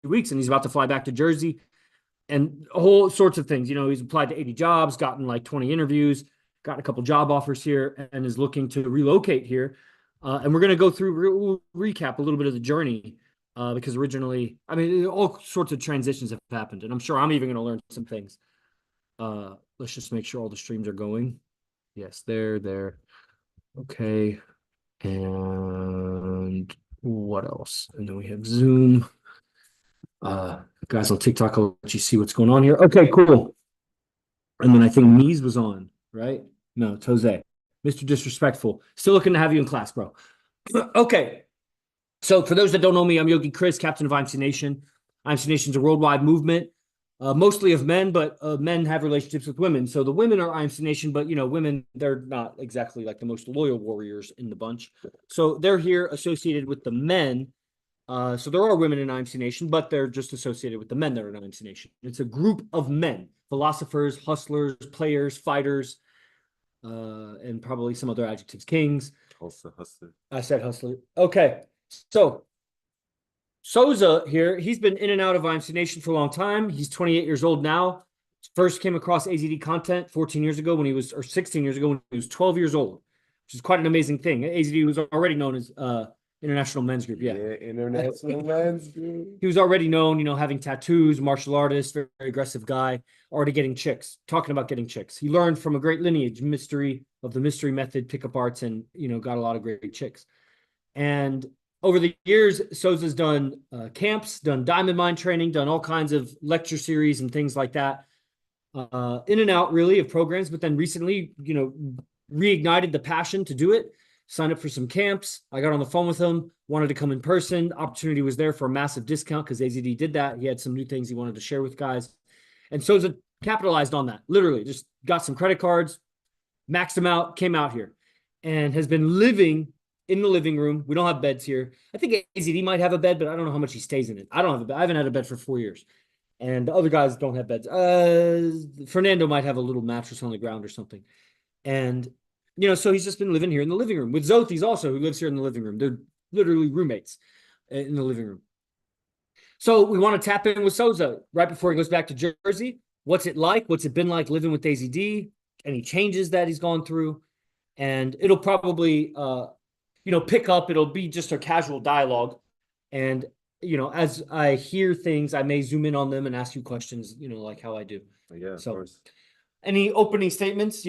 weeks, and he's about to fly back to Jersey, and whole sorts of things. He's applied to 80 jobs, gotten like 20 interviews, gotten a couple job offers here, and is looking to relocate here. And we're going to go through, recap a little bit of the journey, because originally, I mean, all sorts of transitions have happened, and I'm sure I'm even going to learn some things. Let's just make sure all the streams are going. Yes, there. Okay. And what else? And then we have Zoom. Guys on TikTok, I'll let you see what's going on here. Okay, cool. And then I think Mies was on, right? No, it's Jose. Mr. Disrespectful. Still looking to have you in class, bro. Okay. So for those that don't know me, I'm Yogi Chris, captain of IMC Nation. IMC Nation is a worldwide movement, mostly of men, but men have relationships with women. So the women are IMC Nation, but women, they're not exactly like the most loyal warriors in the bunch. So they're here associated with the men. So there are women in IMC Nation, but they're just associated with the men that are in IMC Nation. It's a group of men, philosophers, hustlers, players, fighters, and probably some other adjectives. Kings. Also hustler. I said hustler. Okay. So Sosa here, he's been in and out of IMC Nation for a long time. He's 28 years old now. First came across AZD content 14 years ago when he was, or 16 years ago when he was 12 years old, which is quite an amazing thing. AZD was already known as International Men's Group. Yeah, International Men's Group. He was already known, having tattoos, martial artist, very, very aggressive guy, already getting chicks, talking about getting chicks. He learned from a great lineage, the mystery method, pickup arts, and, got a lot of great chicks. And over the years, Sosa's done camps, done diamond mine training, done all kinds of lecture series and things like that. In and out, really, of programs. But then recently, reignited the passion to do it. Signed up for some camps. I got on the phone with him, wanted to come in person. Opportunity was there for a massive discount because AZD did that. He had some new things he wanted to share with guys. And Sosa capitalized on that. Literally, just got some credit cards, maxed them out, came out here, and has been living in the living room. We don't have beds here. I think AZD might have a bed, but I don't know how much he stays in it. I don't have a bed. I haven't had a bed for 4 years. And the other guys don't have beds. Fernando might have a little mattress on the ground or something. And, so he's just been living here in the living room with Zothis also, who lives here in the living room. They're literally roommates in the living room. So we want to tap in with Sosa right before he goes back to Jersey. What's it like? What's it been like living with AZD? Any changes that he's gone through? And it'll probably, pick up. It'll be just a casual dialogue. And, as I hear things, I may zoom in on them and ask you questions, like how I do. Yeah, of so, course. Any opening statements,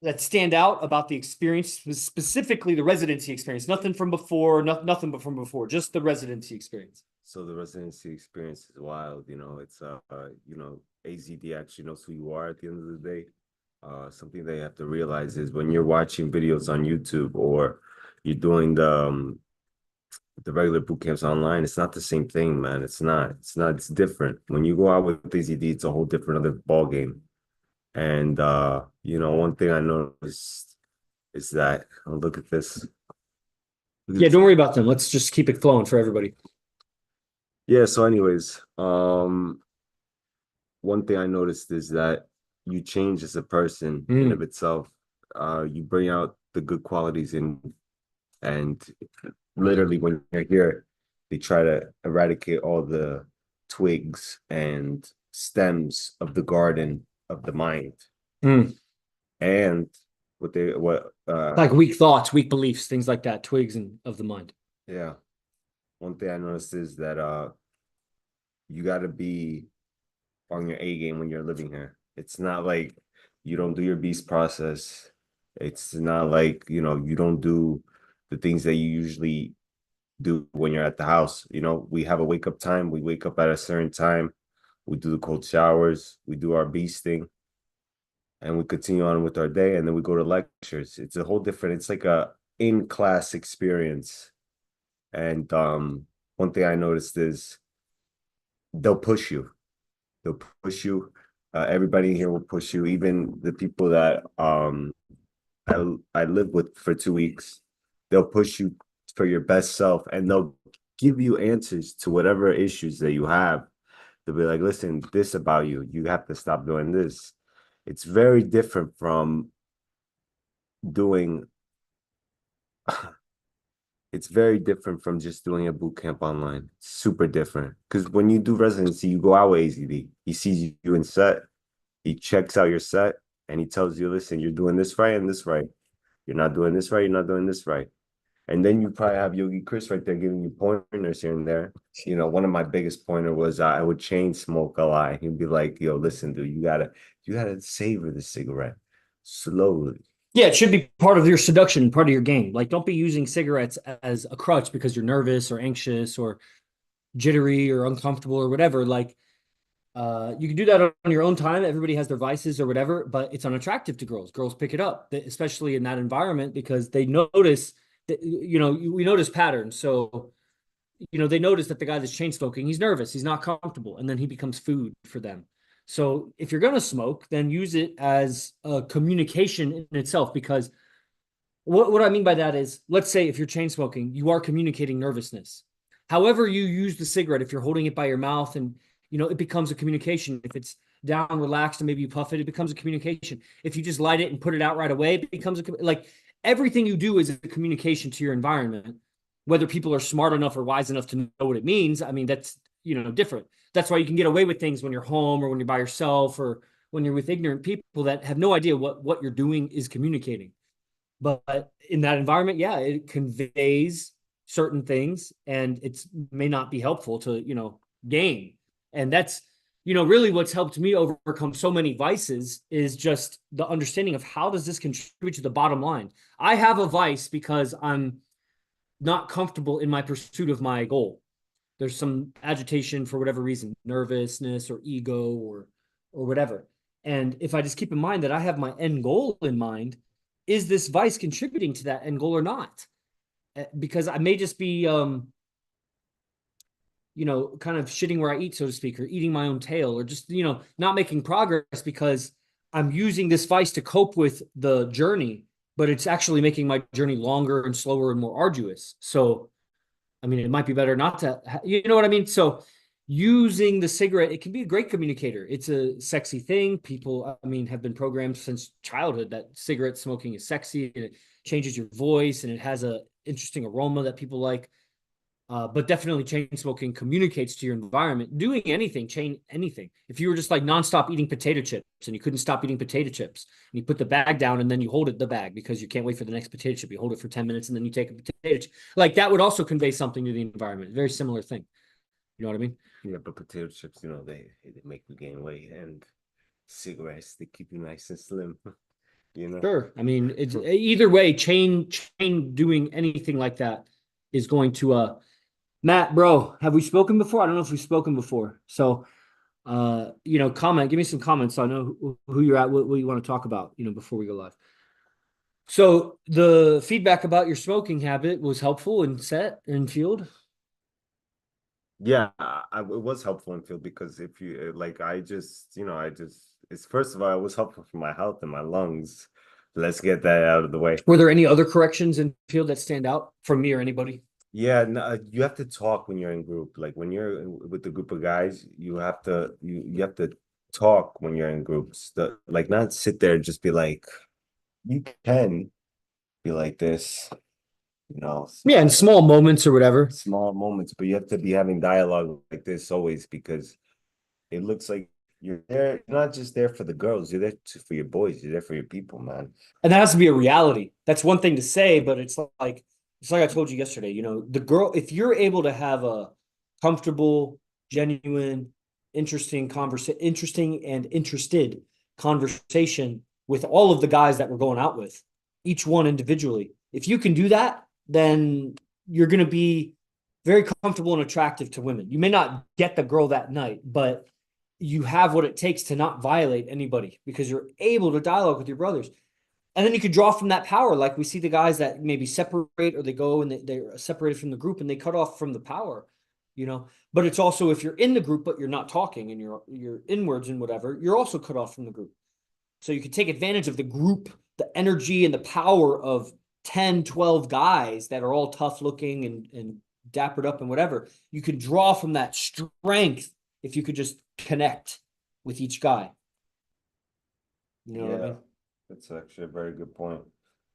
that stand out about the experience, specifically the residency experience? Nothing from before, nothing but from before, just the residency experience. So the residency experience is wild. It's AZD actually knows who you are at the end of the day. Something they have to realize is when you're watching videos on YouTube or you're doing the regular boot camps online, it's not the same thing, man. It's not. It's different. When you go out with AZD, it's a whole different other ball game. And one thing I noticed is that look at this. Yeah, don't worry about them. Let's just keep it flowing for everybody. Yeah. So, anyways, one thing I noticed is that you change as a person in of itself. You bring out the good qualities in, and literally when you're here, they try to eradicate all the twigs and stems of the garden of the mind. And like weak thoughts, weak beliefs, things like that, twigs and of the mind. Yeah. One thing I noticed is that you got to be on your A game when you're living here. It's not like you don't do your beast process. It's not like, you don't do the things that you usually do when you're at the house. We have a wake up time. We wake up at a certain time. We do the cold showers. We do our beasting. And we continue on with our day. And then we go to lectures. It's a whole different, it's like a in-class experience. And one thing I noticed is they'll push you. They'll push you. Everybody here will push you. Even the people that I lived with for 2 weeks, they'll push you for your best self, and they'll give you answers to whatever issues that you have. They'll be like, listen, this about you. You have to stop doing this. It's very different from doing it's very different from just doing a boot camp online. Super different. Because when you do residency, you go out with AZD. He sees you in set, he checks out your set, and he tells you, listen, you're doing this right and this right. You're not doing this right, you're not doing this right. And then you probably have Yogi Chris right there giving you pointers here and there. You know, one of my biggest pointer was I would chain smoke a lot. He'd be like, yo, listen, dude, you gotta savor the cigarette slowly. Yeah, it should be part of your seduction, part of your game. Like, don't be using cigarettes as a crutch because you're nervous or anxious or jittery or uncomfortable or whatever. Like, you can do that on your own time. Everybody has their vices or whatever, but it's unattractive to girls. Girls pick it up, especially in that environment, because they notice that, we notice patterns. So, they notice that the guy that's chain smoking, he's nervous, he's not comfortable, and then he becomes food for them. So if you're going to smoke, then use it as a communication in itself, because what I mean by that is, let's say if you're chain smoking, you are communicating nervousness. However you use the cigarette, if you're holding it by your mouth and, it becomes a communication. If it's down, relaxed, and maybe you puff it, it becomes a communication. If you just light it and put it out right away, it becomes like everything you do is a communication to your environment. Whether people are smart enough or wise enough to know what it means, I mean, that's, different. That's why you can get away with things when you're home or when you're by yourself or when you're with ignorant people that have no idea what you're doing is communicating. But in that environment, yeah, it conveys certain things and it's may not be helpful to, gain. And that's, really what's helped me overcome so many vices is just the understanding of how does this contribute to the bottom line. I have a vice because I'm not comfortable in my pursuit of my goal. There's some agitation for whatever reason, nervousness or ego or whatever. And if I just keep in mind that I have my end goal in mind, is this vice contributing to that end goal or not? Because I may just be kind of shitting where I eat, so to speak, or eating my own tail, or just, not making progress because I'm using this vice to cope with the journey, but it's actually making my journey longer and slower and more arduous. So, I mean, it might be better not to, you know what I mean? So, using the cigarette, it can be a great communicator. It's a sexy thing. People, I mean, have been programmed since childhood that cigarette smoking is sexy and it changes your voice and it has a interesting aroma that people like. But definitely chain smoking communicates to your environment. Doing anything, chain anything. If you were just like nonstop eating potato chips and you couldn't stop eating potato chips and you put the bag down and then you hold the bag because you can't wait for the next potato chip. You hold it for 10 minutes and then you take a potato chip. Like that would also convey something to the environment. Very similar thing. You know what I mean? Yeah, but potato chips, they make you gain weight, and cigarettes, they keep you nice and slim. Sure. I mean, it's either way, chain doing anything like that is going to Matt, bro, have we spoken before? I don't know if we've spoken before. So, comment, give me some comments so I know who you're at, what you want to talk about, before we go live. So the feedback about your smoking habit was helpful in set and field. Yeah, it was helpful in field because if you like, it's first of all, it was helpful for my health and my lungs. Let's get that out of the way. Were there any other corrections in field that stand out from me or anybody? Yeah, no, you have to talk when you're in group. Like when you're with a group of guys, you have to talk when you're in groups. Like not sit there and just be like, you can be like this, Yeah, in small moments or whatever. small moments, but you have to be having dialogue like this always because it looks like you're there, you're not just there for the girls, you're there for your boys, you're there for your people, man. And that has to be a reality. That's one thing to say, but it's like I told you yesterday, the girl, if you're able to have a comfortable, genuine, interesting and interested conversation with all of the guys that we're going out with, each one individually. If you can do that, then you're going to be very comfortable and attractive to women. You may not get the girl that night, but you have what it takes to not violate anybody because you're able to dialogue with your brothers. And then you could draw from that power. Like we see the guys that maybe separate or they go and they're separated from the group and they cut off from the power, But it's also if you're in the group, but you're not talking and you're inwards and whatever, you're also cut off from the group. So you could take advantage of the group, the energy and the power of 10, 12 guys that are all tough looking and dappered up and whatever. You could draw from that strength if you could just connect with each guy. You know what I mean? That's actually a very good point.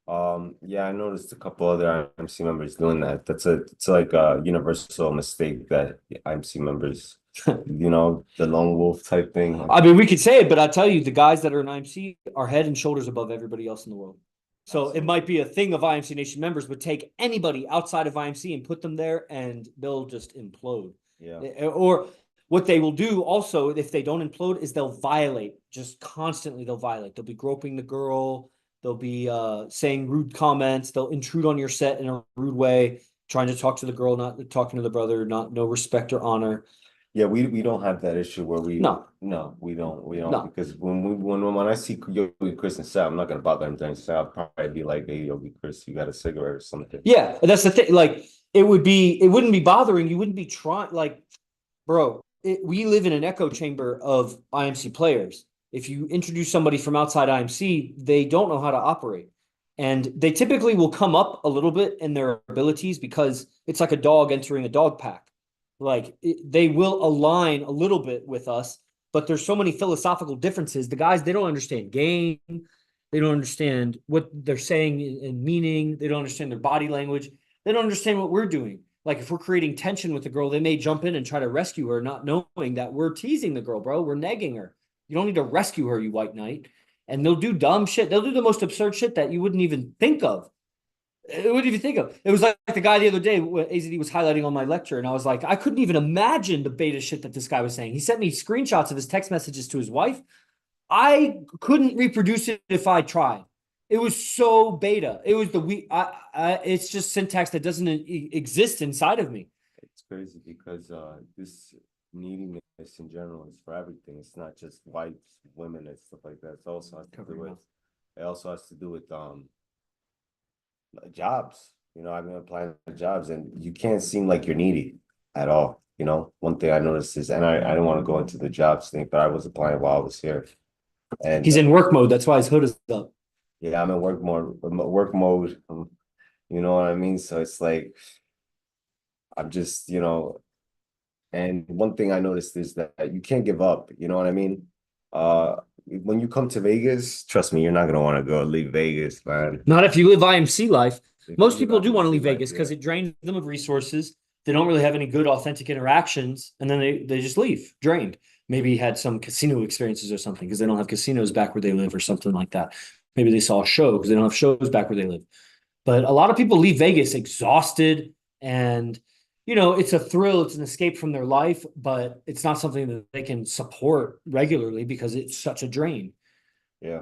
Yeah, I noticed a couple other IMC members doing that. It's like a universal mistake that IMC members, the lone wolf type thing. I mean, we could say it, but I tell you, the guys that are in IMC are head and shoulders above everybody else in the world. So it might be a thing of IMC Nation members, but take anybody outside of IMC and put them there, and they'll just implode. Yeah. Or what they will do also, if they don't implode, is they'll violate just constantly. They'll violate. They'll be groping the girl. They'll be saying rude comments. They'll intrude on your set in a rude way, trying to talk to the girl, not talking to the brother, no respect or honor. Yeah, we don't have that issue where No, we don't no. because when I see Yogi Chris and Sal, I'm not gonna bother him during Sal. I'll probably be like, hey Yogi Chris, you got a cigarette or something. Yeah, that's the thing. Like it wouldn't be bothering. You wouldn't be trying. Like, bro, we live in an echo chamber of IMC players. If you introduce somebody from outside IMC, they don't know how to operate, and they typically will come up a little bit in their abilities because it's like a dog entering a dog pack. Like they will align a little bit with us, but there's so many philosophical differences. The guys, they don't understand game. They don't understand what they're saying and meaning. They don't understand their body language. They don't understand what we're doing. Like if we're creating tension with the girl, they may jump in and try to rescue her, not knowing that we're teasing the girl, bro. We're negging her. You don't need to rescue her, you white knight. And they'll do dumb shit. They'll do the most absurd shit that you wouldn't even think of. What did you think of? It was like the guy the other day, AZD was highlighting on my lecture, and I was like, I couldn't even imagine the beta shit that this guy was saying. He sent me screenshots of his text messages to his wife. I couldn't reproduce it if I tried. It was so beta. It was it's just syntax that doesn't exist inside of me. It's crazy because this neediness in general is for everything. It's not just whites, women, and stuff like that. It also has to do with jobs. I've been applying for jobs and you can't seem like you're needy at all. One thing I noticed is, and I don't want to go into the jobs thing, but I was applying while I was here. And he's in work mode. That's why his hood is up. Yeah, I'm in work mode. You know what I mean? So it's like, I'm just, and one thing I noticed is that you can't give up. You know what I mean? When you come to Vegas, trust me, you're not gonna want to go leave Vegas, man. Not if you live IMC life. Most people do want to leave IMC Vegas life, because it drains them of resources. They don't really have any good, authentic interactions, and then they just leave drained. Maybe had some casino experiences or something because they don't have casinos back where they live or something like that. Maybe they saw a show because they don't have shows back where they live. But a lot of people leave Vegas exhausted, and it's a thrill, it's an escape from their life, but it's not something that they can support regularly because it's such a drain. Yeah.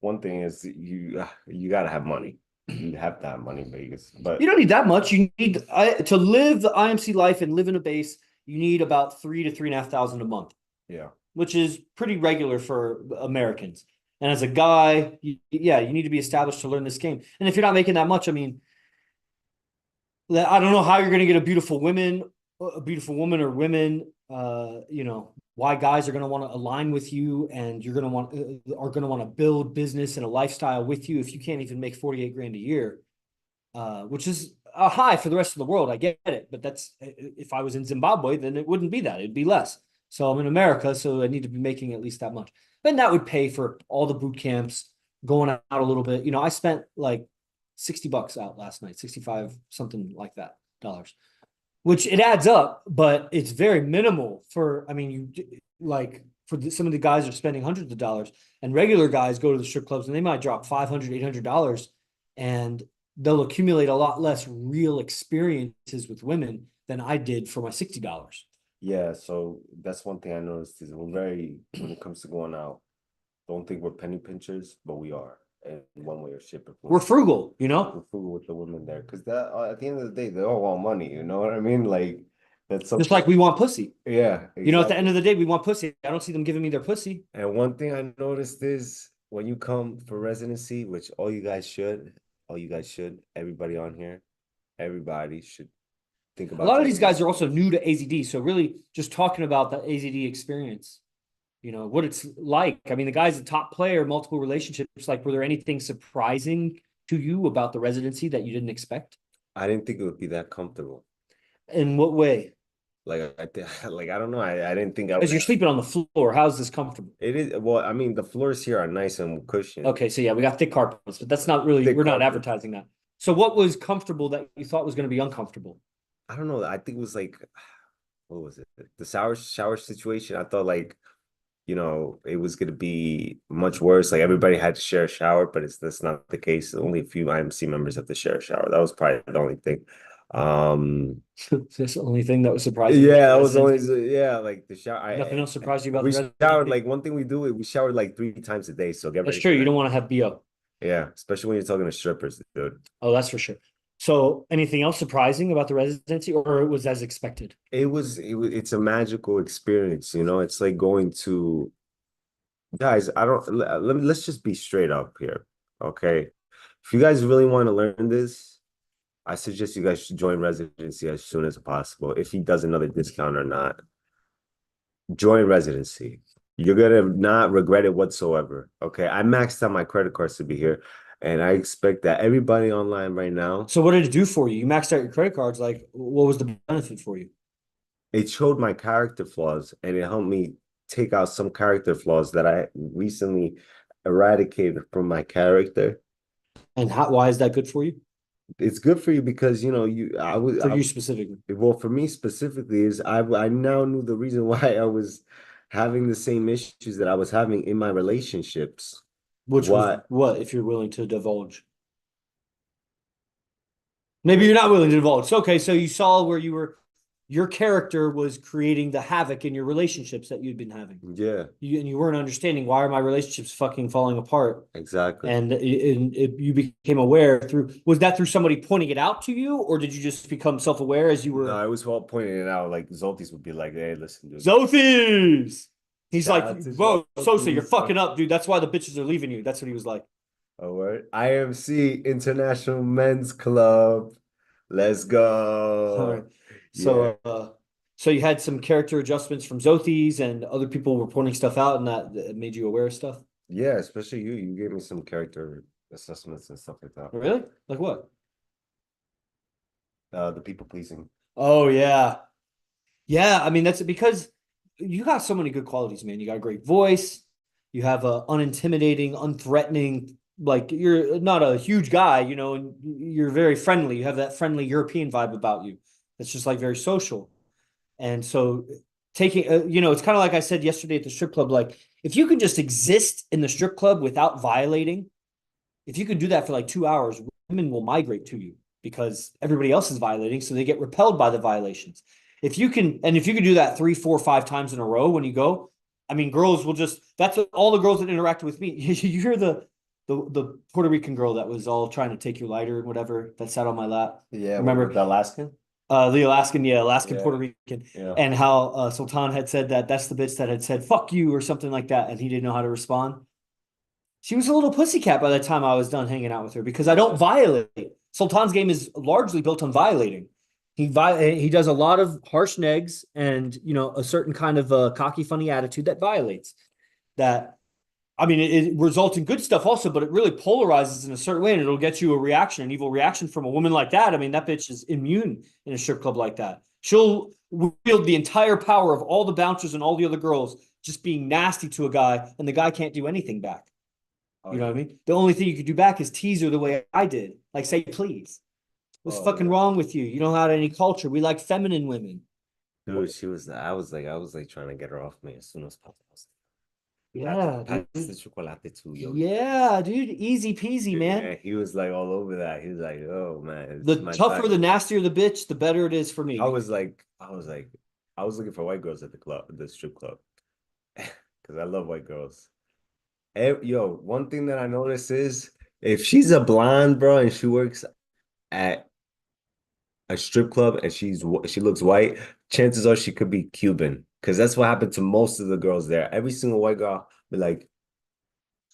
One thing is you gotta have money. You have to have money in Vegas, but you don't need that much. You need to live the IMC life and live in a base. You need about $3,000 to $3,500 a month. Yeah, which is pretty regular for Americans. And as a guy, you need to be established to learn this game. And if you're not making that much, I mean, I don't know how you're going to get a beautiful woman or women. Why guys are going to want to align with you, and you're going to want to build business and a lifestyle with you if you can't even make 48 grand a year, which is a high for the rest of the world. I get it, but that's if I was in Zimbabwe, then it wouldn't be that. It'd be less. So I'm in America, so I need to be making at least that much. Then that would pay for all the boot camps, going out a little bit. I spent like $60 out last night, 65, something like that, dollars, which it adds up, but it's very minimal for, some of the guys are spending hundreds of dollars, and regular guys go to the strip clubs and they might drop $500, $800, and they'll accumulate a lot less real experiences with women than I did for my $60. Yeah, so that's one thing I noticed is when it comes to going out, don't think we're penny pinchers, but we are in one way or shape. We're frugal, We're frugal with the women there because that at the end of the day, they all want money. You know what I mean? Like that's just like we want pussy. Yeah, exactly. At the end of the day, we want pussy. I don't see them giving me their pussy. And one thing I noticed is when you come for residency, which all you guys should, everybody on here, everybody should think about. A lot of these guys are also new to AZD, so really just talking about the AZD experience, what it's like. I mean, the guy's a top player, multiple relationships. Like, were there anything surprising to you about the residency that you didn't expect? I didn't think it would be that comfortable. In what way? Like like I don't know. I didn't think I As would you're have. sleeping on the floor, how's this comfortable? It is well, I mean, the floors here are nice and cushioned. Okay, so yeah, we got thick carpets, but that's not really, Thick we're not carpet. advertising that. So what was comfortable that you thought was going to be uncomfortable? I don't know. I think it was like what was it? The shower situation. I thought like, it was gonna be much worse. Like everybody had to share a shower, but that's not the case. Only a few IMC members have to share a shower. That was probably the only thing. That's the only thing that was surprising about Yeah, the that was only residency. yeah, like the shower. Nothing else surprised you about We the showered residency? like one thing we do is we showered like 3 times a day. So get That's ready true. for You that. don't want to have BO. Yeah, especially when you're talking to strippers, dude. Oh, that's for sure. So anything else surprising about the residency, or it was as expected? It's a magical experience, It's like going to guys. I don't let's just be straight up here, okay? If you guys really want to learn this, I suggest you guys should join residency as soon as possible. If he does another discount or not, join residency. You're gonna not regret it whatsoever. Okay. I maxed out my credit cards to be here, and I expect that everybody online right now, So what did it do for you? You maxed out your credit cards. Like, what was the benefit for you? it showed my character flaws and it helped me take out some character flaws that I recently eradicated from my character. And how, why is that good for you? It's good for you because you I was For you specifically, well, for me specifically is I now knew the reason why I was having the same issues that I was having in my relationships. which was What what, if you're willing to divulge? Maybe you're not willing to divulge. So, okay, so you saw where your character was creating the havoc in your relationships that you'd been having. Yeah, And you weren't understanding, why are my relationships fucking falling apart? exactly. And you became aware through, was that through somebody pointing it out to you, or did you just become self-aware as you No, were? I was well pointing it out. Like Zoltis would be like, "Hey, listen, dude." Zothies. He's Shout like, out to bro, Sosa, you're Zoltis. fucking up, dude. That's why the bitches are leaving you. That's what he was like. Oh, word. IMC International Men's Club. Let's All right. go. Yeah. So you had some character adjustments from Zothies, and other people were pointing stuff out, and that made you aware of stuff. Yeah, especially you. You gave me some character assessments and stuff like that. Really? Like what? The people pleasing. Oh yeah. Yeah, I mean that's because you got so many good qualities, man. You got a great voice. You have a unintimidating, unthreatening, like you're not a huge guy, and you're very friendly. You have that friendly European vibe about you. It's just like very social. And so taking, it's kind of like I said yesterday at the strip club, like if you can just exist in the strip club without violating, if you can do that for like 2 hours, women will migrate to you because everybody else is violating. So they get repelled by the violations. If you can do that 3, 4, 5 times in a row when you go, I mean, girls will just, that's what, all the girls that interact with me. You hear the Puerto Rican girl that was all trying to take your lighter and whatever that sat on my lap. Yeah, Remember? the Alaskan? The Alaskan, yeah, Alaskan Yeah. Puerto Rican, Yeah. and how Sultan had said that's the bitch that had said "fuck you" or something like that, and he didn't know how to respond. She was a little pussycat by the time I was done hanging out with her because I don't violate. Sultan's game is largely built on violating. He does a lot of harsh negs and a certain kind of cocky, funny attitude that violates. That I mean, it results in good stuff also, but it really polarizes in a certain way, and it'll get you a reaction, an evil reaction from a woman like that. I mean, that bitch is immune in a strip club like that. She'll wield the entire power of all the bouncers and all the other girls just being nasty to a guy, and the guy can't do anything back. You know what I mean? The only thing you could do back is tease her the way I did, like say please. What's fucking wrong with you? You don't have any culture. We like feminine women. Dude, I was like trying to get her off me as soon as possible. Yeah, That's dude. the chocolate too, Yogi. Yeah, dude. Easy peasy, man. Yeah, he was like all over that. He was like, "Oh man, The tougher, the nastier the bitch, the better it is for me. I was looking for white girls at the club, the strip club, because I love white girls. Yo, one thing that I noticed is if she's a blonde, bro, and she works at a strip club and she looks white, chances are she could be Cuban, because that's what happened to most of the girls there. Every single white girl be like,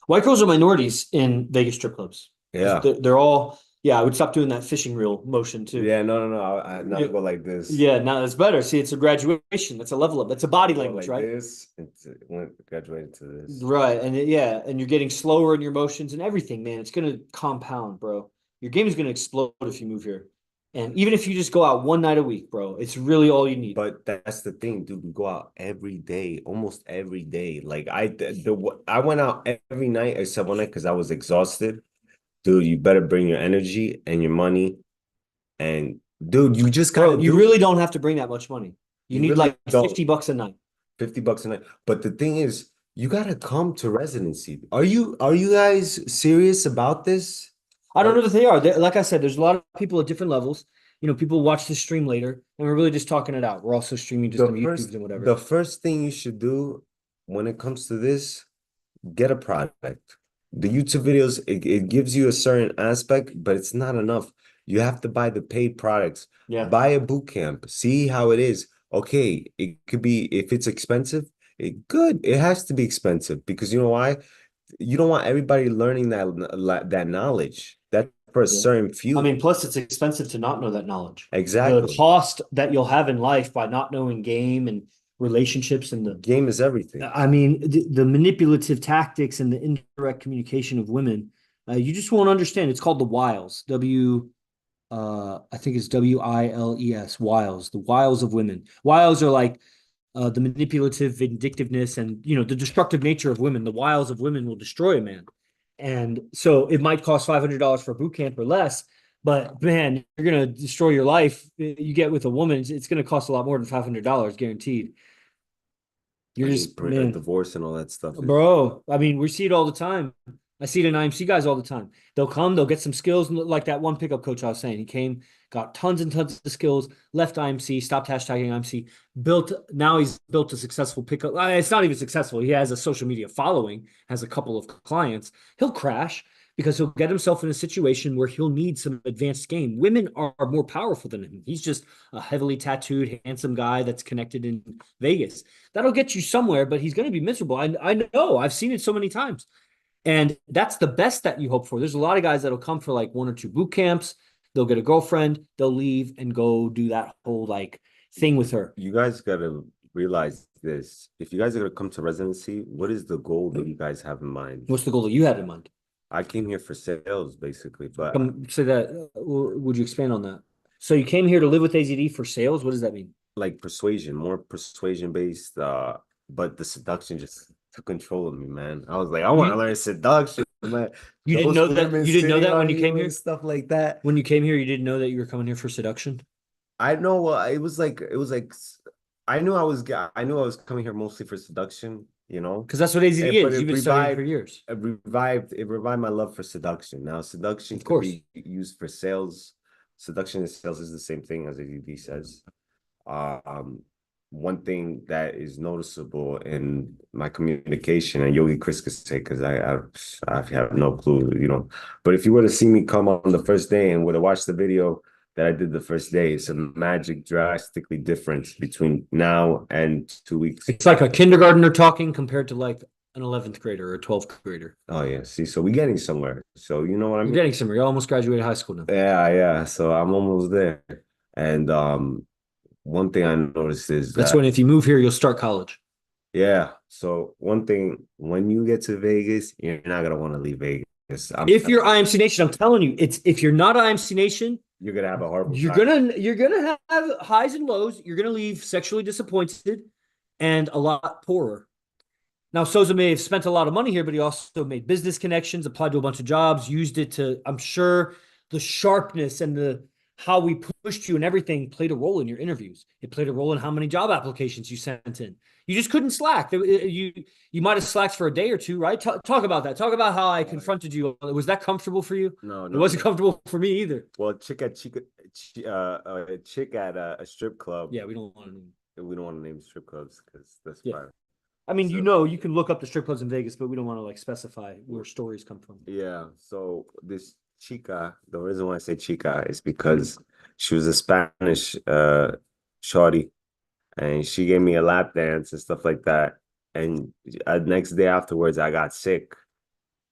White girls are minorities in Vegas strip clubs. yeah, They're all, yeah, I would stop doing that fishing reel motion too. yeah, no, I not go like this. Yeah, now that's better. See, it's a graduation. That's a level up. That's a body Go language, like right? this, and went graduated to this. Right. And yeah, and you're getting slower in your motions and everything, man. It's gonna compound, bro. Your game is gonna explode if you move here. And even if you just go out one night a week, bro, it's really all you need. But that's the thing, dude. We go out every day, almost every day. Like I went out every night except one night because I was exhausted. Dude, you better bring your energy and your money. And dude, you just Bro, gotta you do. really don't have to bring that much money. You You need really like don't. 50 bucks a night. $50 a night. But the thing is, you gotta come to residency. Are you guys serious about this? I don't Or know that they are. Like I said, there's a lot of people at different levels. People watch the stream later, and we're really just talking it out. We're also streaming just the on the YouTubes first and whatever. the first thing you should do when it comes to this, get a product. The YouTube videos, it gives you a certain aspect, but it's not enough. You have to buy the paid products. Yeah. Buy a boot camp. See how it is. Okay, it could be if it's expensive, good. It has to be expensive because you know why? You don't want everybody learning that knowledge. That's for a Yeah. certain I few. mean, plus it's expensive to not know that knowledge. The Exactly. cost that you'll have in life by not knowing game and relationships and Game is everything. the manipulative tactics and the indirect communication of women, you just won't understand. It's called the wiles. I think it's Wiles, wiles, the wiles of women. Wiles are like the manipulative vindictiveness and the destructive nature of women. The wiles of women will destroy a man, and so it might cost $500 for a boot camp or less, but man, you're gonna destroy your life. You get with a woman, it's gonna cost a lot more than $500 guaranteed. You're I mean, just man, divorce and all that stuff is bro. I mean, we see it all the time. I see it in IMC guys all the time. They'll come, they'll get some skills, like that one pickup coach I was saying. He came, got tons and tons of skills, left IMC, stopped hashtagging IMC, built. Now he's built a successful pickup. It's not even successful. He has a social media following, has a couple of clients. He'll crash because he'll get himself in a situation where he'll need some advanced game. Women are more powerful than him. He's just a heavily tattooed, handsome guy that's connected in Vegas. That'll get you somewhere, but he's going to be miserable. I know. I've seen it so many times. And that's the best that you hope for. There's a lot of guys that'll come for like one or two boot camps. They'll get a girlfriend, they'll leave and go do that whole like thing with her. you guys gotta realize this. If you guys are gonna come to residency, what is the goal that you guys have in mind? What's the goal that you had in mind? I came here for sales, basically, but Come say that. Would you expand on that? So you came here to live with AZD for sales. What does that mean? like persuasion, more persuasion based. But the seduction just took control of me, man. I was like, I want to You learn seduction, man. you didn't Those know that women you didn't know sitting that when on you came you here. and stuff like that. When you came here, you didn't know that you were coming here for seduction. I know. It was like I knew I was coming here mostly for seduction, you know. Because that's what AZD But is. You've been studying for years. it revived my love for seduction. Now, seduction Of could course. be used for sales. Seduction and sales is the same thing as ADD says. Um, One thing that is noticeable in my communication, and Yogi Chris could say, because I have no clue, you know. But if you were to see me come on the first day and would have watched the video that I did the first day, it's a magic drastically difference between now and 2 weeks. It's like a kindergartner talking compared to like an 11th grader or a 12th grader. Oh yeah, see, so we're getting somewhere. So you know what I You're mean? getting somewhere. You almost graduated high school now. Yeah, yeah. So I'm almost there. And one thing I noticed is That's that when if you move here, you'll start college. yeah. So one thing when you get to Vegas, you're not gonna want to leave Vegas. If you're IMC Nation, I'm telling you, it's if you're not IMC Nation, You're gonna have a horrible you're time. gonna have highs and lows. You're gonna leave sexually disappointed and a lot poorer. Now, Sosa may have spent a lot of money here, but he also made business connections, applied to a bunch of jobs, used it to, I'm sure the sharpness and the how we pushed you and everything played a role in your interviews. It played a role in how many job applications you sent in. You just couldn't slack. You might have slacked for a day or two, right? Talk about that. Talk about how I confronted you. Was that comfortable for you? No, It no, wasn't no. comfortable for me either. Well, a chick at a strip club. Yeah, we don't want to. We don't want to name strip clubs because that's Yeah. fine. I mean, So you can look up the strip clubs in Vegas, but we don't want to like specify where stories come from. yeah, so this chica, the reason why I say chica is because she was a Spanish shorty, and she gave me a lap dance and stuff like that. And next day afterwards, I got sick.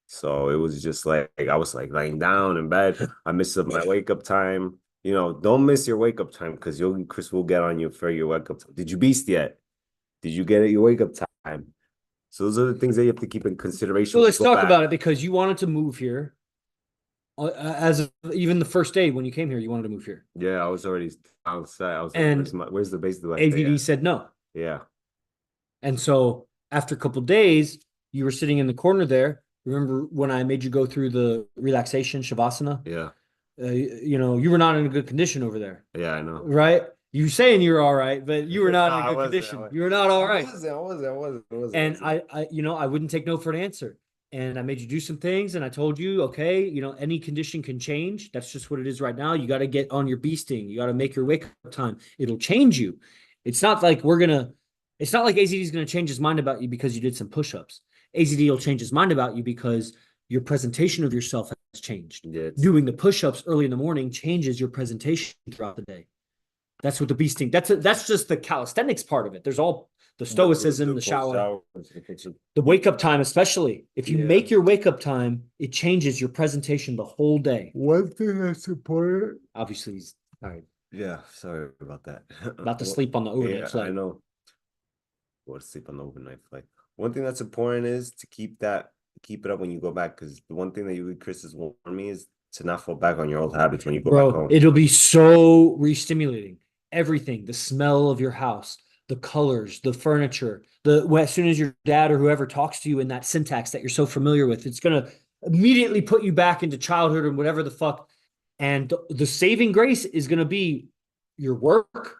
So it was just like I was like laying down in bed. I missed my wake up time. You know, don't miss your wake up time because Yogi Chris will get on you for your wake up time. Did you beast yet? Did you get your wake up time? So those are the things that you have to keep in consideration So when you let's go talk back. about it because you wanted to move here As of even the first day when you came here, you wanted to move here. Yeah, I was already outside. I was like, And where's the base do I stay AZD at? said no. Yeah. And so after a couple days, you were sitting in the corner there. Remember when I made you go through the relaxation shavasana? Yeah. You were not in a good condition over there, Yeah, I know. right? You saying you're all right, but you were not No, in a I good wasn't. condition. You were not all right. I And wasn't. I wouldn't take no for an answer. And I made you do some things, and I told you, okay, any condition can change. That's just what it is right now. You got to get on your beasting. You got to make your wake up time. It'll change you. It's not like it's not like AZD is gonna change his mind about you because you did some push-ups. AZD will change his mind about you because your presentation of yourself has changed. Yeah, Doing the push-ups early in the morning changes your presentation throughout the day. That's what the beasting. That's just the calisthenics part of it. There's all the stoicism, the cold shower, the wake up time, especially if you Yeah. make your wake up time, it changes your presentation the whole day. One thing that's important. Obviously, he's all right. Yeah, sorry about that. About to sleep on the overnight Yeah, I flight. know. Go to sleep on the overnight flight. One thing that's important is to keep it up when you go back. Because the one thing that you, Chris, has warned me is to not fall back on your old habits when you go back Bro, home. it'll be so re-stimulating. Everything, the smell of your house, the colors, the furniture, as soon as your dad or whoever talks to you in that syntax that you're so familiar with, it's gonna immediately put you back into childhood or whatever the fuck. And the saving grace is gonna be your work,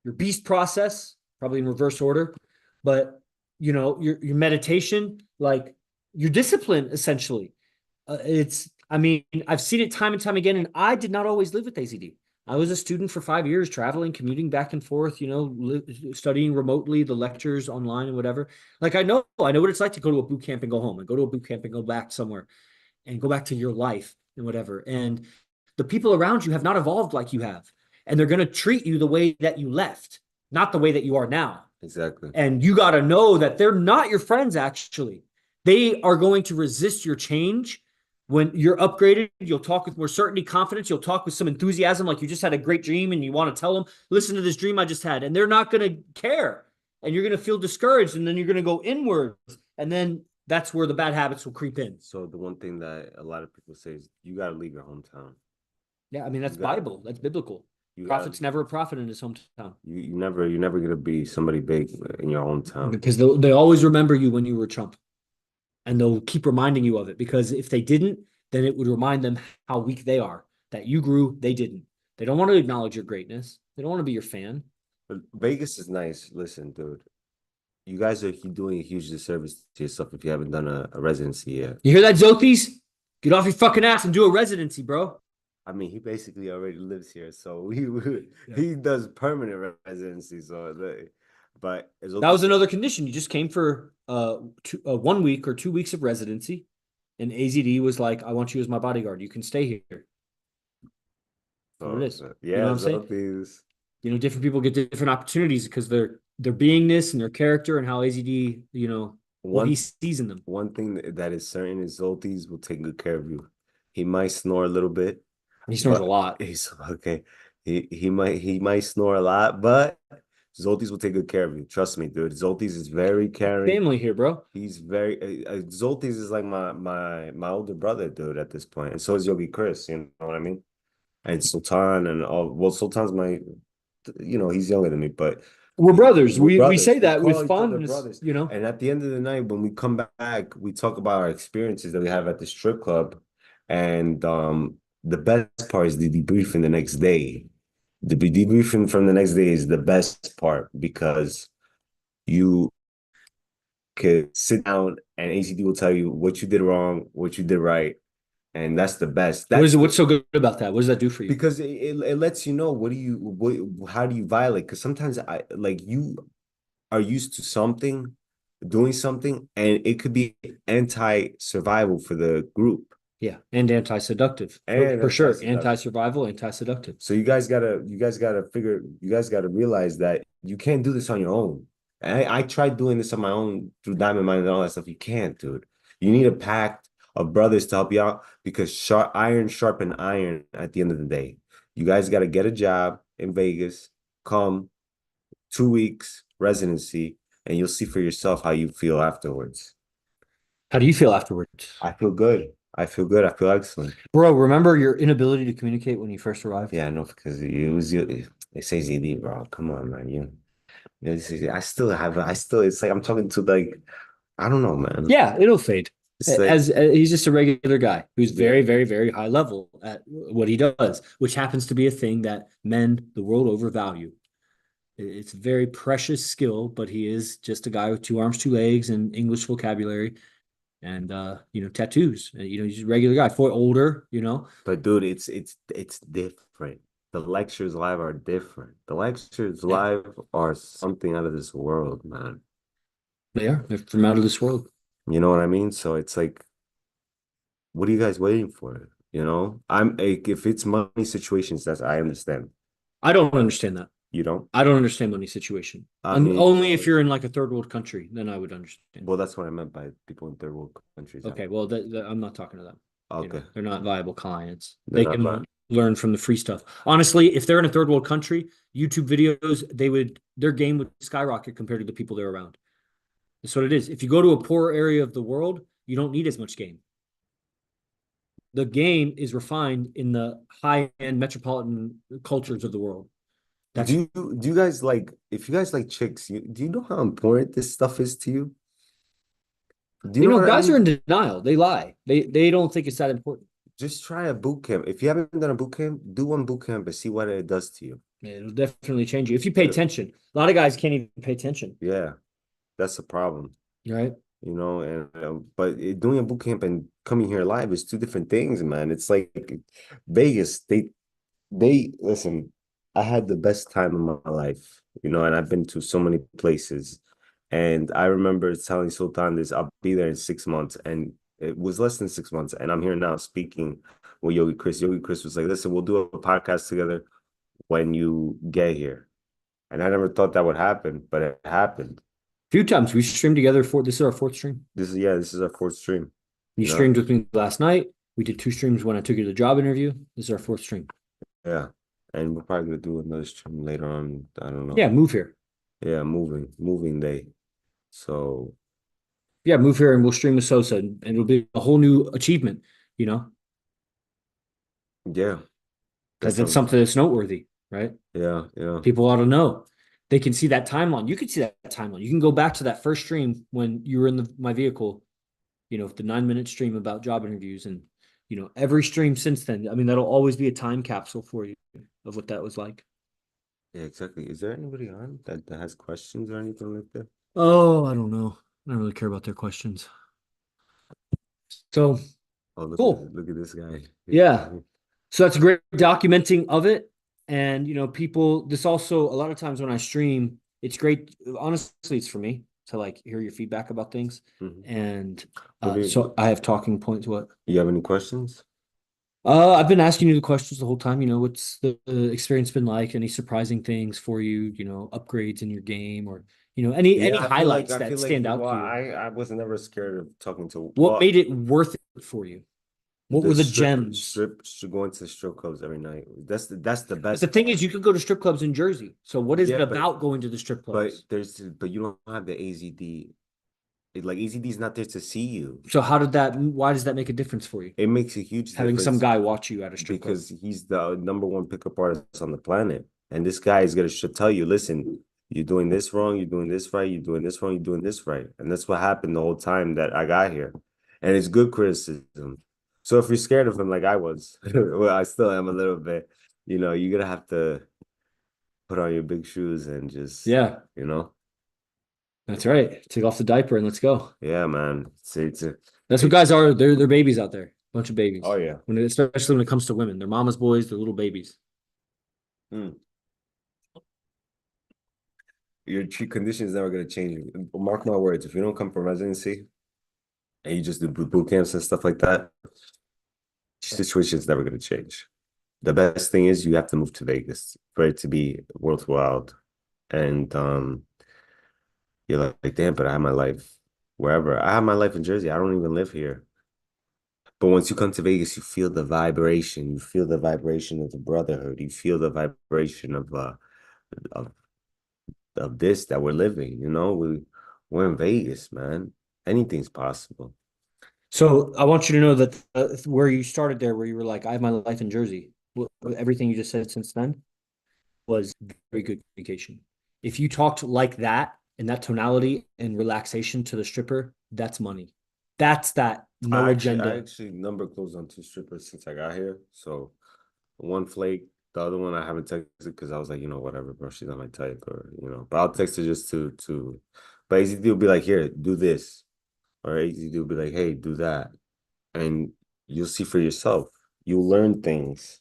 your beast process, probably in reverse order, but your meditation, like your discipline, essentially. I mean, I've seen it time and time again, and I did not always live with AZD. I was a student for 5 years, traveling, commuting back and forth, studying remotely, the lectures online and whatever. Like I know what it's like to go to a boot camp and go home, and go to a boot camp and go back somewhere, and go back to your life and whatever. And the people around you have not evolved like you have, and they're going to treat you the way that you left, not the way that you are now. Exactly. And you got to know that they're not your friends, actually. They are going to resist your change. When you're upgraded, you'll talk with more certainty, confidence. You'll talk with some enthusiasm, like you just had a great dream and you want to tell them, listen to this dream I just had. And they're not going to care. And you're going to feel discouraged. And then you're going to go inward. And then that's where the bad habits will creep in. So the one thing that a lot of people say is you got to leave your hometown. Yeah, I mean, that's Bible. That's biblical. Prophet's never a prophet in his hometown. You're never gonna be somebody big in your hometown. Because they always remember you when you were Trump. And they'll keep reminding you of it, because if they didn't, then it would remind them how weak they are, that you grew, they didn't. They don't want to acknowledge your greatness. They don't want to be your fan. But Vegas is nice. Listen, dude, you guys are doing a huge disservice to yourself if you haven't done a residency yet. You hear that, Zothis? Get off your fucking ass and do a residency, bro. I mean, he basically already lives here, so he does permanent residency. So, but that was another condition. You just came for 1 week or 2 weeks of residency, and AZD was like, "I want you as my bodyguard. You can stay here." That's what it is. Yeah, you know what I'm saying? Different people get different opportunities because their beingness and their character and how AZD, what he sees in them. One thing that is certain is Zoltis will take good care of you. He might snore a little bit. He snores a lot. He's okay. He might snore a lot, but Zoltis will take good care of you. Trust me, dude. Zoltis is very caring. Family here, bro. He's very Zoltis is like my older brother, dude, at this point. And so is Yogi Chris, you know what I mean? And Sultan and all. Well, Sultan's he's younger than me, but we're brothers. We say that with fondness, And at the end of the night, when we come back, we talk about our experiences that we have at the strip club. And the best part is the debriefing the next day. The debriefing from the next day is the best part, because you could sit down and ACD will tell you what you did wrong, what you did right. And that's the best. What's so good about that? What does that do for you? Because it lets you know how do you violate? Because sometimes you are used to doing something, and it could be anti-survival for the group. Yeah, and anti-seductive for sure. Anti-survival, anti-seductive. So you guys gotta realize that you can't do this on your own. I tried doing this on my own through Diamond Mind and all that stuff. You can't, dude. You need a pact of brothers to help you out, because iron sharpen iron at the end of the day. You guys gotta get a job in Vegas, come 2 weeks residency, and you'll see for yourself how you feel afterwards. How do you feel afterwards? I feel good. I feel good. I feel excellent. Bro, remember your inability to communicate when you first arrived? Yeah, I know because it was you. It says ED, bro. Come on, man. I still have. I still. It's like I'm talking to like I don't know, man. Yeah, it'll fade. It's like He's just a regular guy who's yeah, very, very, very high level at what he does, which happens to be a thing that men the world over value. It's a very precious skill, but he is just a guy with two arms, two legs, and English vocabulary, and tattoos. He's a regular guy, for older. but dude, it's different. The lectures live are different. The lectures Yeah, live are something out of this world, man. they are. They're from out of this world. You know what I mean? So it's like, what are you guys waiting for? I'm like, if it's money situations, that's I understand. I don't understand that. You don't? I don't understand money situation. I mean, Only if you're in like a third world country, then I would understand. well, that's what I meant by people in third world countries. Okay, well, I'm not talking to them. Okay, They're not viable clients. they're They not bad. can learn from the free stuff. Honestly, if they're in a third world country, YouTube videos, their game would skyrocket compared to the people they're around. That's what it is. If you go to a poor area of the world, you don't need as much game. The game is refined in the high-end metropolitan cultures of the world. That's Do you guys like if you guys like chicks, do you know how important this stuff is to you? Do you know what I guys are mean? in denial. They lie. They don't think it's that important. Just try a boot camp. If you haven't done a boot camp, do one boot camp and see what it does to you. It'll definitely change you if you pay Uh, attention. A lot of guys can't even pay attention, yeah, that's the problem. right? But doing a boot camp and coming here live is two different things, man. It's like Vegas. They listen. I had the best time of my life, and I've been to so many places. And I remember telling Sultan this, I'll be there in 6 months, and it was less than 6 months. And I'm here now speaking with Yogi Chris. Yogi Chris was like, "Listen, we'll do a podcast together when you get here." And I never thought that would happen, but it happened. A few times we streamed together this is our fourth stream. This is our fourth stream. You streamed with me last night. We did 2 streams when I took you to the job interview. This is our fourth stream. Yeah. And we're probably gonna do another stream later on. I don't know. Yeah, move here. Yeah, moving day. So Yeah, move here and we'll stream with Sosa and it'll be a whole new achievement, yeah, because it's something that's noteworthy, right? yeah. People ought to know. They can see that timeline. You can see that timeline. You can go back to that first stream when you were in my vehicle, the 9-minute stream about job interviews and, every stream since then. I mean, that'll always be a time capsule for you of what that was like. Yeah, exactly. Is there anybody on that has questions or anything like that? Oh, I don't know. I don't really care about their questions. So Oh, cool. Look at this guy. Yeah. So that's a great documenting of it. And this also a lot of times when I stream, it's great. Honestly, it's for me to like hear your feedback about things. Mhm. And What so I have talking points. What? You have any questions? I've been asking you the questions the whole time. What's the experience been like? Any surprising things for you? Upgrades in your game, or any highlights that stand out to you? I was never scared of talking to. What made it worth it for you? What were the gems? Going to strip clubs every night. That's the best. But the thing is, you could go to strip clubs in Jersey. So what is it Yeah, but about going to the strip clubs? but you don't have the AZD. Like AZD is not there to see you. So why does that make a difference for you? It makes a huge Having some difference guy watch you at a strip club. because he's the number one pickup artist on the planet, and this guy is gonna should tell you, listen, you're doing this wrong, you're doing this right, you're doing this wrong, you're doing this right, and that's what happened the whole time that I got here, and it's good criticism. So if you're scared of him like I was, well, I still am a little bit, you're gonna have to put on your big shoes and just, Yeah, that's right. Take off the diaper and let's go. yeah, man. That's what guys are. They're babies out there. Bunch of babies. Oh yeah. Especially when it comes to women. They're mama's boys, they're little babies. Your condition is never gonna change. Mark my words. If you don't come for residency and you just do boot camps and stuff like that, situation is never gonna change. The best thing is you have to move to Vegas for it to be worthwhile. And you're like, damn, but I have my life wherever. I have my life in Jersey. I don't even live here. But once you come to Vegas, you feel the vibration. You feel the vibration of the brotherhood. You feel the vibration of this that we're living. We're in Vegas, man. Anything's possible. So I want you to know that where you started there, where you were like, I have my life in Jersey. Everything you just said since then was very good communication. If you talked like that in that tonality and relaxation to the stripper, that's money. That's that no I agenda. actually number closed on two strippers since I got here. So one flake, the other one I haven't texted because I was like, whatever, bro, she's not my type, or but I'll text her just to. But AZD will be like, here, do this, or AZD will be like, hey, do that, and you'll see for yourself. You'll learn things.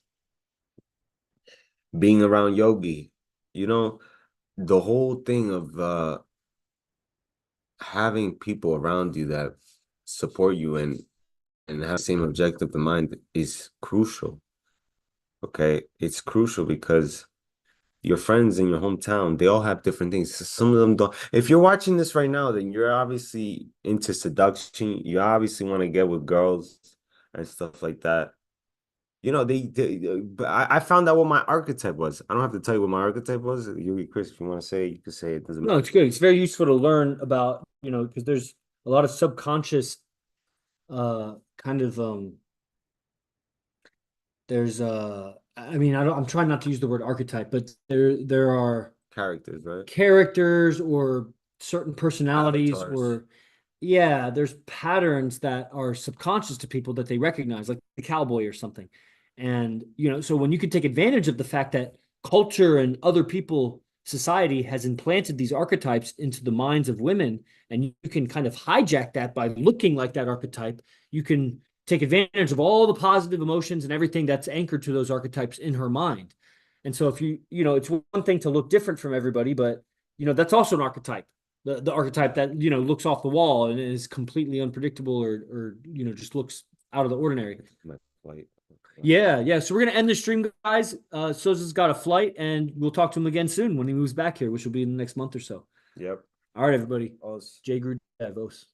Being around Yogi, the whole thing of having people around you that support you and have the same objective in mind is crucial. Okay, it's crucial because your friends in your hometown, they all have different things. Some of them don't. If you're watching this right now, then you're obviously into seduction. You obviously want to get with girls and stuff like that. But I found out what my archetype was. I don't have to tell you what my archetype was. You, Chris, if you want to say, you can say it. Doesn't No, matter. it's good. It's very useful to learn about, because there's a lot of subconscious kind of there's I mean, I'm trying not to use the word archetype, but there are Characters, right? characters or certain personalities Avatars. or yeah, there's patterns that are subconscious to people that they recognize, like the cowboy or something. And so when you can take advantage of the fact that culture and other people, society has implanted these archetypes into the minds of women, and you can kind of hijack that by looking like that archetype, you can take advantage of all the positive emotions and everything that's anchored to those archetypes in her mind. And so if it's one thing to look different from everybody, but that's also an archetype. The archetype that looks off the wall and is completely unpredictable or just looks out of the ordinary. My flight. Yeah, yeah. So we're gonna end the stream, guys. Sosa's got a flight, and we'll talk to him again soon when he moves back here, which will be in the next month or so. Yep. All right, everybody. Us. Jay Grew Davos.